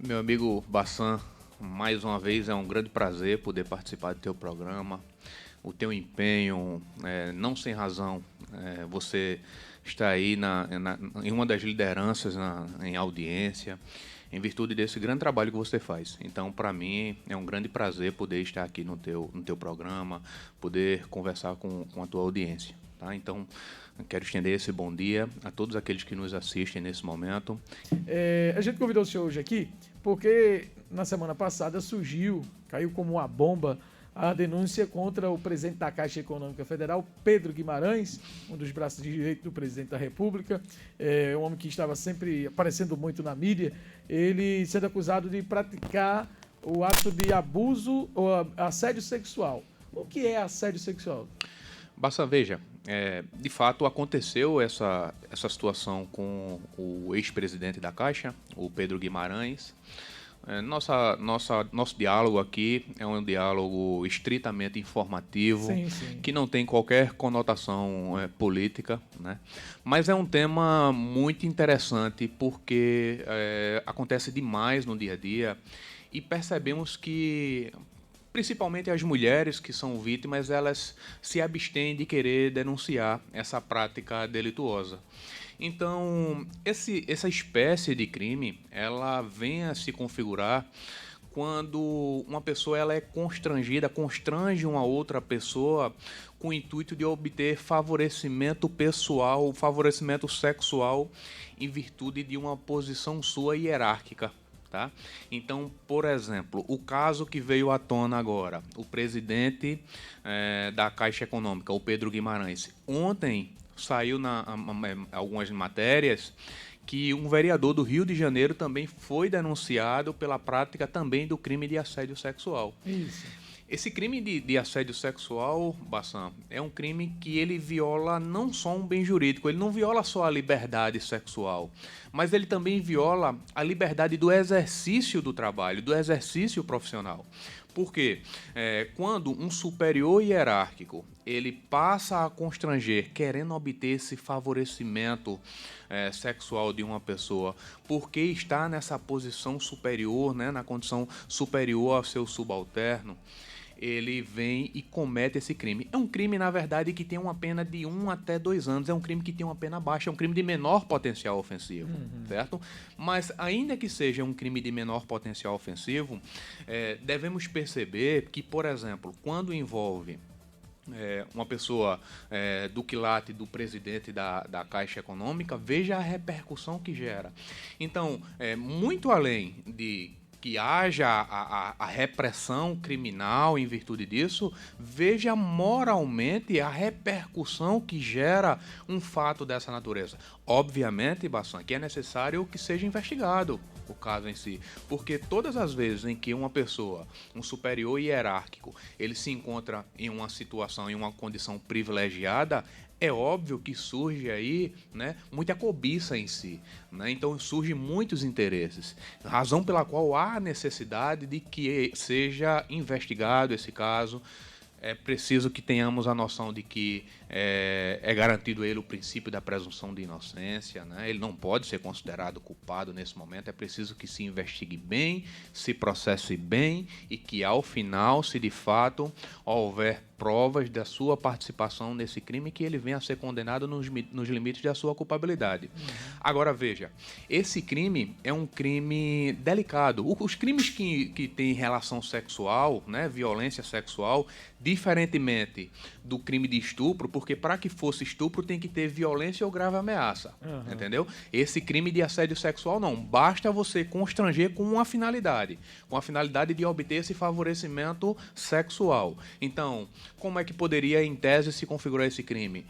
Meu amigo Bassan, mais uma vez é um grande prazer poder participar do teu programa. O teu empenho, não sem razão, você está aí em uma das lideranças em audiência, em virtude desse grande trabalho que você faz. Então, para mim, é um grande prazer poder estar aqui no teu programa, poder conversar com a tua audiência. Tá? Então, quero estender esse bom dia a todos aqueles que nos assistem nesse momento. A gente convidou o senhor hoje aqui porque na semana passada caiu como uma bomba, a denúncia contra o presidente da Caixa Econômica Federal, Pedro Guimarães, um dos braços direitos do presidente da República, um homem que estava sempre aparecendo muito na mídia, ele sendo acusado de praticar o ato de abuso ou assédio sexual. O que é assédio sexual? Basta, veja, de fato aconteceu essa situação com o ex-presidente da Caixa, o Pedro Guimarães. Nosso diálogo aqui é um diálogo estritamente informativo, Sim, sim. que não tem qualquer conotação política, né? Mas é um tema muito interessante porque acontece demais no dia a dia e percebemos que principalmente as mulheres que são vítimas, elas se abstêm de querer denunciar essa prática delituosa. Então, essa espécie de crime, ela vem a se configurar quando uma pessoa ela é constrangida, constrange uma outra pessoa com o intuito de obter favorecimento pessoal, favorecimento sexual, em virtude de uma posição sua hierárquica. Tá? Então, por exemplo, o caso que veio à tona agora, o presidente da Caixa Econômica, o Pedro Guimarães, ontem saiu algumas matérias que um vereador do Rio de Janeiro também foi denunciado pela prática também do crime de assédio sexual. Isso. Esse crime de assédio sexual, Bassan, é um crime que ele viola não só um bem jurídico, ele não viola só a liberdade sexual, mas ele também viola a liberdade do exercício do trabalho, do exercício profissional. Porque quando um superior hierárquico ele passa a constranger, querendo obter esse favorecimento sexual de uma pessoa, porque está nessa posição superior, né, na condição superior ao seu subalterno, ele vem e comete esse crime. É um crime, na verdade, que tem uma pena de 1 até 2 anos. É um crime que tem uma pena baixa, é um crime de menor potencial ofensivo, certo? Mas, ainda que seja um crime de menor potencial ofensivo, devemos perceber que, por exemplo, quando envolve uma pessoa do quilate do presidente da Caixa Econômica, veja a repercussão que gera. Então, muito além de que haja a repressão criminal em virtude disso, veja moralmente a repercussão que gera um fato dessa natureza. Obviamente, Bassan, que é necessário que seja investigado o caso em si, porque todas as vezes em que uma pessoa, um superior hierárquico, ele se encontra em uma situação, em uma condição privilegiada, é óbvio que surge aí, né, muita cobiça em si, né? Então surgem muitos interesses, razão pela qual há necessidade de que seja investigado esse caso. É preciso que tenhamos a noção de que é garantido ele o princípio da presunção de inocência, né? Ele não pode ser considerado culpado nesse momento. É preciso que se investigue bem, se processe bem e que ao final, se de fato houver provas da sua participação nesse crime, que ele venha a ser condenado nos limites da sua culpabilidade. Agora veja, esse crime é um crime delicado. Os crimes que têm relação sexual, né, violência sexual, diferentemente do crime de estupro, porque para que fosse estupro tem que ter violência ou grave ameaça, entendeu? Esse crime de assédio sexual não, basta você constranger com a finalidade de obter esse favorecimento sexual. Então, como é que poderia, em tese, se configurar esse crime?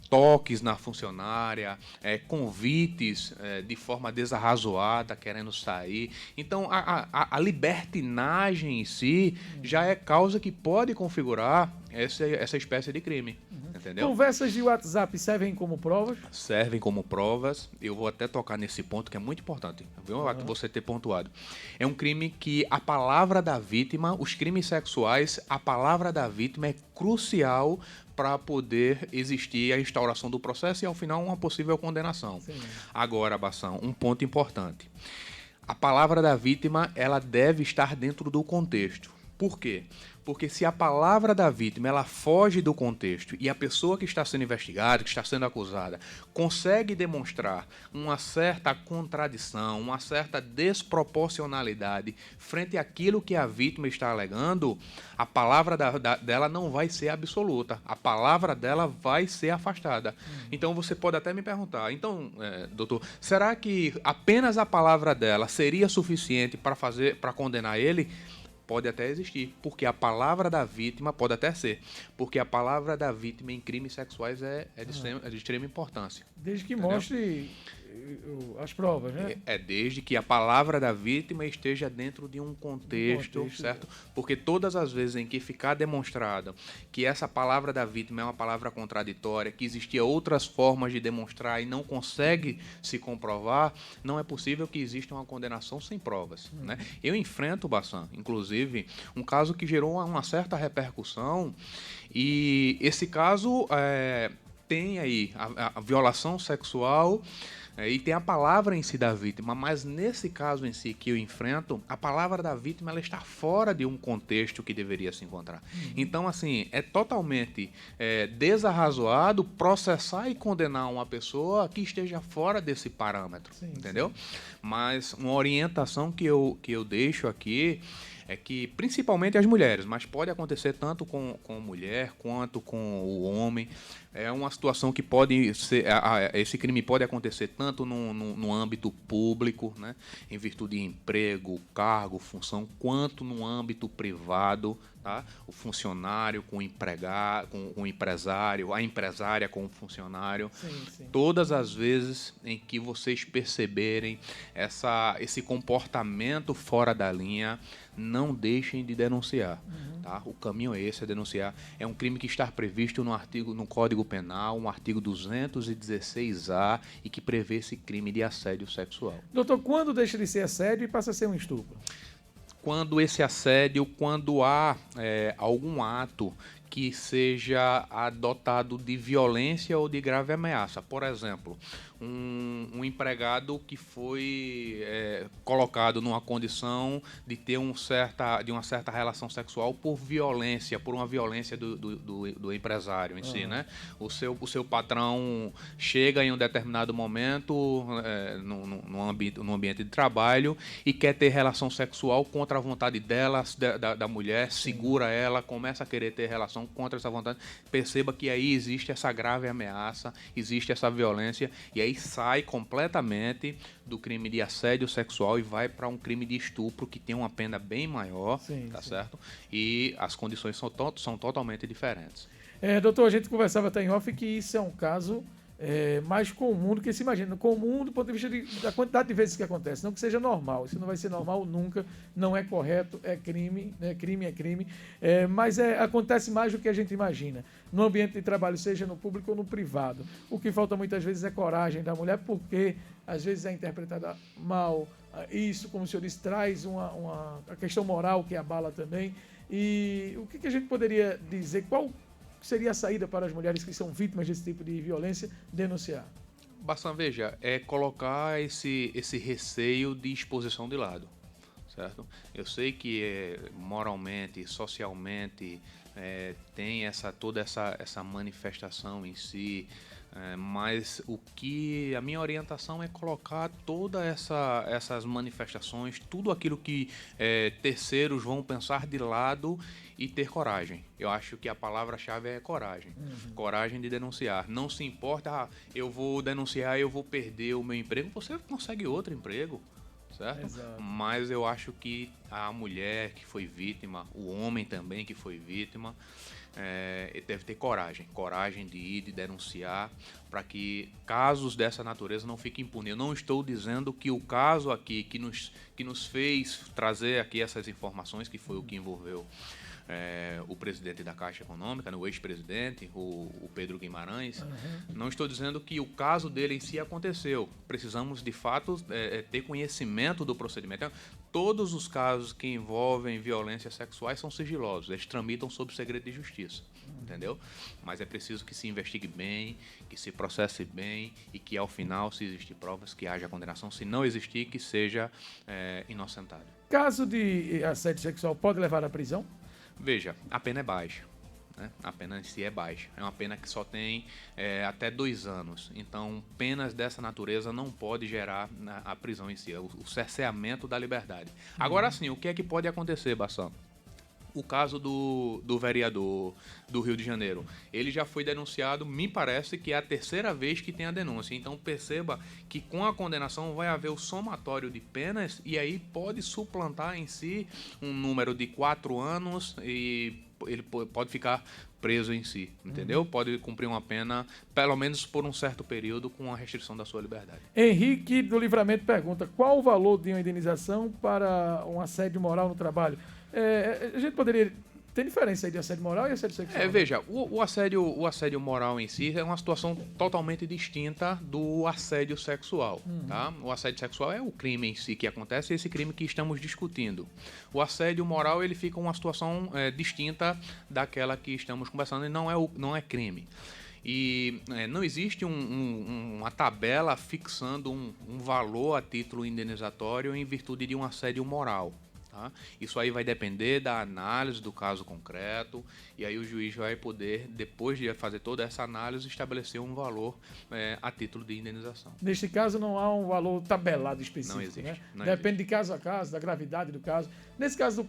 Toques na funcionária, convites de forma desarrazoada, querendo sair. Então, a libertinagem em si já é causa que pode configurar essa espécie de crime. Entendeu? Conversas de WhatsApp servem como provas? Servem como provas. Eu vou até tocar nesse ponto que é muito importante, viu? Você ter pontuado. É um crime que a palavra da vítima, os crimes sexuais, a palavra da vítima é crucial para poder existir a instauração do processo e, ao final, uma possível condenação. Sim. Agora, Bassão, um ponto importante. a palavra da vítima ela deve estar dentro do contexto. Por quê? Porque se a palavra da vítima ela foge do contexto e a pessoa que está sendo investigada, que está sendo acusada, consegue demonstrar uma certa contradição, uma certa desproporcionalidade frente àquilo que a vítima está alegando, a palavra dela não vai ser absoluta. A palavra dela vai ser afastada. Então você pode até me perguntar, então, doutor, será que apenas a palavra dela seria suficiente para condenar ele? Pode até existir, porque a palavra da vítima pode até ser, porque a palavra da vítima em crimes sexuais é de extrema importância. Desde que mostre as provas, né? Desde que a palavra da vítima esteja dentro de um contexto, certo? Porque todas as vezes em que ficar demonstrado que essa palavra da vítima é uma palavra contraditória, que existia outras formas de demonstrar e não consegue se comprovar, não é possível que exista uma condenação sem provas, né? Eu enfrento, Bassan, inclusive, um caso que gerou uma certa repercussão e esse caso tem aí a violação sexual e tem a palavra em si da vítima, mas nesse caso em si que eu enfrento, a palavra da vítima ela está fora de um contexto que deveria se encontrar. Então, assim, é totalmente desarrazoado processar e condenar uma pessoa que esteja fora desse parâmetro, entendeu? Sim. Mas uma orientação que eu deixo aqui é que, principalmente as mulheres, mas pode acontecer tanto com mulher quanto com o homem, é uma situação que pode ser, esse crime pode acontecer tanto no âmbito público, né, em virtude de emprego, cargo, função, quanto no âmbito privado, tá? O funcionário com o empregado, com o empresário, a empresária com o funcionário. Sim. Todas as vezes em que vocês perceberem esse comportamento fora da linha, não deixem de denunciar. Tá? O caminho é esse, é denunciar. É um crime que está previsto no Código Penal, um artigo 216-A, e que prevê esse crime de assédio sexual. Doutor, quando deixa de ser assédio e passa a ser um estupro? Quando há algum ato que seja adotado de violência ou de grave ameaça. Por exemplo, um empregado que foi colocado numa condição de ter uma certa relação sexual por uma violência do empresário em si, né? O seu patrão chega em um determinado momento no ambiente de trabalho e quer ter relação sexual contra a vontade dela, da mulher, segura ela, começa a querer ter relação contra essa vontade. Perceba que aí existe essa grave ameaça, existe essa violência, e aí sai completamente do crime de assédio sexual e vai para um crime de estupro que tem uma pena bem maior, certo? E as condições são totalmente diferentes. Doutor, a gente conversava até em off que isso é um caso mais comum do que se imagina. Comum do ponto de vista da quantidade de vezes que acontece. Não que seja normal. Isso não vai ser normal nunca. Não é correto. É crime. Né? Crime é crime. Mas acontece mais do que a gente imagina. No ambiente de trabalho, seja no público ou no privado. O que falta muitas vezes é coragem da mulher, porque às vezes é interpretada mal. Isso, como o senhor disse, traz a questão moral que abala também. E o que a gente poderia dizer? Qual seria a saída para as mulheres que são vítimas desse tipo de violência denunciar? Bassan, veja, é colocar esse receio de exposição de lado, certo? Eu sei que moralmente, socialmente, tem toda essa manifestação em si, mas a minha orientação é colocar todas essas manifestações, tudo aquilo que terceiros vão pensar de lado e ter coragem. Eu acho que a palavra-chave é coragem. Coragem de denunciar. Não se importa, eu vou denunciar e eu vou perder o meu emprego. Você consegue outro emprego, certo? Exato. Mas eu acho que a mulher que foi vítima, o homem também que foi vítima, deve ter coragem de ir, de denunciar, para que casos dessa natureza não fiquem impunes. Eu não estou dizendo que o caso aqui que nos fez trazer aqui essas informações, que foi o que envolveu o presidente da Caixa Econômica, o ex-presidente, o Pedro Guimarães. Não estou dizendo que o caso dele em si aconteceu. Precisamos, de fato, ter conhecimento do procedimento. Então, todos os casos que envolvem violências sexuais são sigilosos, eles tramitam sob segredo de justiça, entendeu? Mas é preciso que se investigue bem, que se processe bem e que, ao final, se existir provas, que haja condenação. Se não existir, que seja inocentado. Caso de assédio sexual pode levar à prisão? Veja, a pena é baixa. A pena em si é baixa. É uma pena que só tem até 2 anos. Então, penas dessa natureza não pode gerar a prisão em si, o cerceamento da liberdade. Agora sim, o que é que pode acontecer, Bassam? O caso do vereador do Rio de Janeiro. Ele já foi denunciado, me parece que é a 3ª vez que tem a denúncia. Então perceba que com a condenação vai haver o somatório de penas e aí pode suplantar em si um número de 4 anos e ele pode ficar preso em si, entendeu? Pode cumprir uma pena, pelo menos por um certo período, com a restrição da sua liberdade. Henrique do Livramento pergunta: qual o valor de uma indenização para um assédio moral no trabalho? A gente poderia... Tem diferença aí de assédio moral e assédio sexual? Veja, o assédio moral em si é uma situação totalmente distinta do assédio sexual, tá? O assédio sexual é o crime em si que acontece, esse crime que estamos discutindo. O assédio moral, ele fica uma situação distinta daquela que estamos conversando e não é crime. E não existe uma tabela fixando um valor a título indenizatório em virtude de um assédio moral. Tá? Isso aí vai depender da análise do caso concreto e aí o juiz vai poder, depois de fazer toda essa análise, estabelecer um valor a título de indenização. Neste caso não há um valor tabelado específico, não existe, né? não Depende existe. de caso a caso, da gravidade do caso. Nesse caso,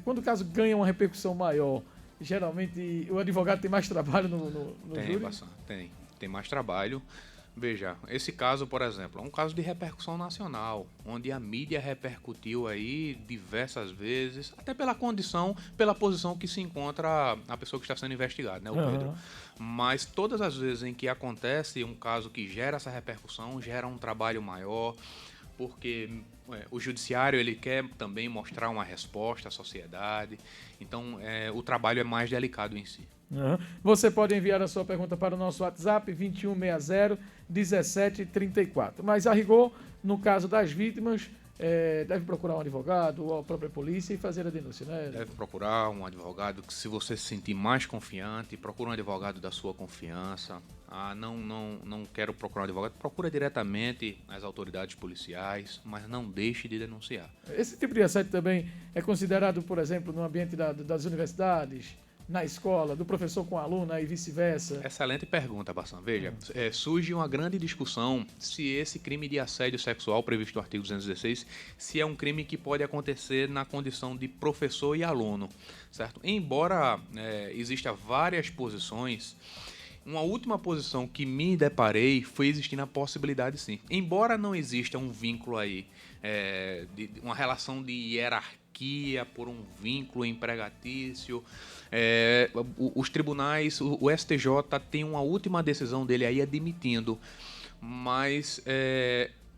quando o caso ganha uma repercussão maior, geralmente o advogado tem mais trabalho no júri? Tem mais trabalho. Veja, esse caso, por exemplo, é um caso de repercussão nacional, onde a mídia repercutiu aí diversas vezes, até pela posição que se encontra a pessoa que está sendo investigada, né, o Pedro. Mas todas as vezes em que acontece um caso que gera essa repercussão, gera um trabalho maior, porque o judiciário ele quer também mostrar uma resposta à sociedade, então o trabalho é mais delicado em si. Você pode enviar a sua pergunta para o nosso WhatsApp 2160-1734. Mas, a rigor, no caso das vítimas, deve procurar um advogado ou a própria polícia e fazer a denúncia, né? Deve procurar um advogado que, se você se sentir mais confiante, procura um advogado da sua confiança. Não quero procurar um advogado, procura diretamente as autoridades policiais, mas não deixe de denunciar. Esse tipo de assédio também é considerado, por exemplo, no ambiente das universidades, na escola, do professor com o aluno e vice-versa? Excelente pergunta, Bassam. Veja, surge uma grande discussão se esse crime de assédio sexual previsto no artigo 216, se é um crime que pode acontecer na condição de professor e aluno, certo? Embora exista várias posições, uma última posição que me deparei foi existindo a possibilidade, sim. Embora não exista um vínculo aí, uma relação de hierarquia por um vínculo empregatício, os tribunais, o STJ tem uma última decisão dele aí admitindo, mas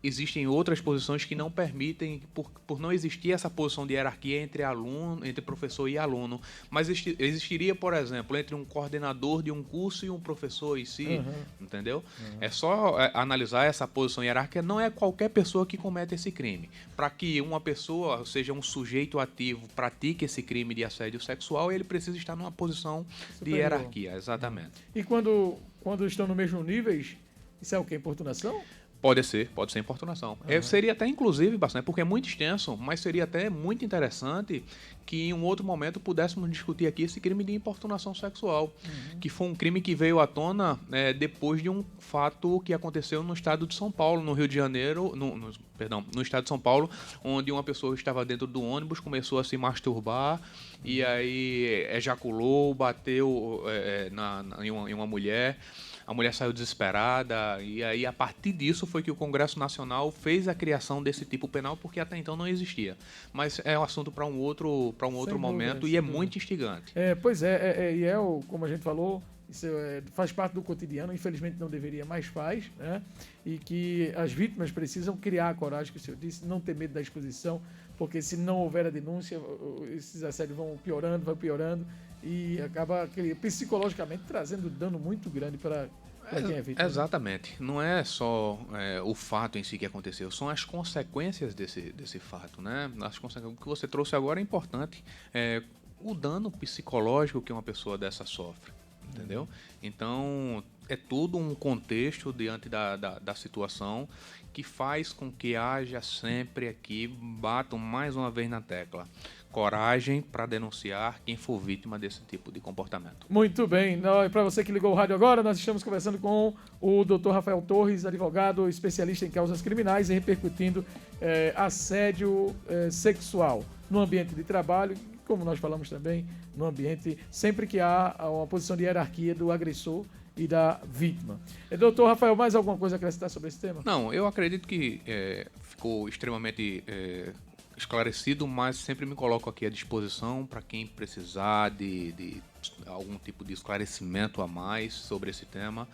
existem outras posições que não permitem, por não existir essa posição de hierarquia entre professor e aluno, mas existiria, por exemplo, entre um coordenador de um curso e um professor em si, entendeu? É só analisar essa posição hierárquica, não é qualquer pessoa que comete esse crime. Para que uma pessoa, seja um sujeito ativo, pratique esse crime de assédio sexual, ele precisa estar numa posição de hierarquia, exatamente. E quando estão no mesmo nível, isso é o quê? Importunação? Pode ser importunação. Seria até, inclusive, bastante, porque é muito extenso, mas seria até muito interessante que em um outro momento pudéssemos discutir aqui esse crime de importunação sexual, que foi um crime que veio à tona depois de um fato que aconteceu no estado de São Paulo, no Rio de Janeiro, no estado de São Paulo, onde uma pessoa estava dentro do ônibus, começou a se masturbar e aí ejaculou, bateu em uma mulher. A mulher saiu desesperada e aí, a partir disso, foi que o Congresso Nacional fez a criação desse tipo penal, porque até então não existia. Mas é um assunto para um outro momento e é muito instigante. Pois como a gente falou, isso faz parte do cotidiano, infelizmente não deveria, mas faz, né? E que as vítimas precisam criar a coragem, que o senhor disse, não ter medo da exposição, porque se não houver a denúncia, esses assédios vão piorando, e acaba psicologicamente trazendo dano muito grande para quem é vítima. Exatamente. Não é só o fato em si que aconteceu, são as consequências desse fato, né? O que você trouxe agora é importante. O dano psicológico que uma pessoa dessa sofre, entendeu? Então, é tudo um contexto diante da situação que faz com que haja sempre aqui, batam mais uma vez na tecla, coragem para denunciar quem for vítima desse tipo de comportamento. Muito bem. Para você que ligou o rádio agora, nós estamos conversando com o Dr. Rafael Torres, advogado especialista em causas criminais e repercutindo assédio sexual no ambiente de trabalho, como nós falamos também, no ambiente, sempre que há uma posição de hierarquia do agressor e da vítima. Doutor Rafael, mais alguma coisa a acrescentar sobre esse tema? Não, eu acredito que ficou extremamente esclarecido, mas sempre me coloco aqui à disposição para quem precisar de algum tipo de esclarecimento a mais sobre esse tema.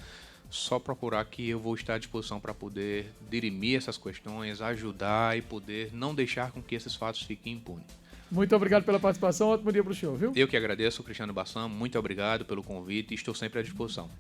Só procurar que eu vou estar à disposição para poder dirimir essas questões, ajudar e poder não deixar com que esses fatos fiquem impunes. Muito obrigado pela participação, ótimo dia para o senhor, viu? Eu que agradeço, Cristiano Bassan, muito obrigado pelo convite e estou sempre à disposição.